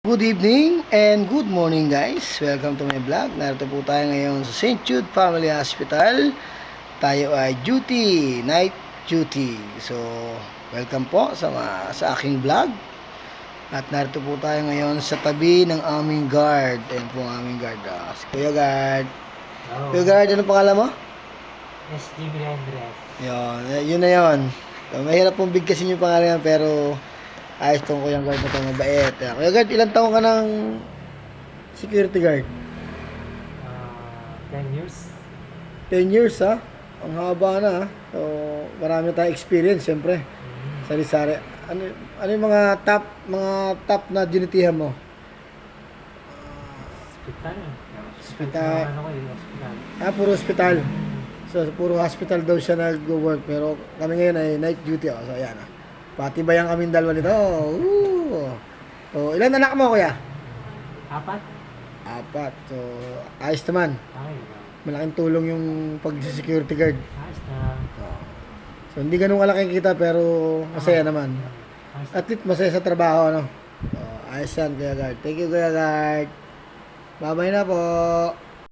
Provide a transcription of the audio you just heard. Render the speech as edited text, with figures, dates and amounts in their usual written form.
Good evening and good morning guys. Welcome to my vlog. Narito po tayo ngayon sa St. Jude Family Hospital. Tayo ay night duty. So, welcome po sa aking vlog. At narito po tayo ngayon sa tabi ng aming guard. Ayan po ang aming guard. Si Kuya Guard. Oh. Kuya Guard, ano pangalan mo? SGB Andres. Yun na yun. So, mahirap pong bigkasin yung pangalan pero ayos tong Kuya Guard na ito, mabait. Kuya Guard, ilang taon ka ng security guard? 10 years. 10 years ha? Ang haba na ha? So, marami tayong experience siyempre. Sari-sari. Ano yung mga top na dinitihan mo? Hospital. Hospital. Hospital. Puro hospital. So, puro hospital daw siya nag-work. Pero kami ngayon ay night duty. So, ayan ha. Pati ba yung kaming dalawa nito? So, ilan anak mo, kuya? 4. So, ayos naman. Okay. Malaking tulong yung pag-security guard. Ayos na. So, hindi ganun kalaki kita pero masaya naman. Ayos na. At least masaya sa trabaho, ano? So, ayos yan, Kuya Guard. Thank you, Kuya Guard. Bye-bye na po.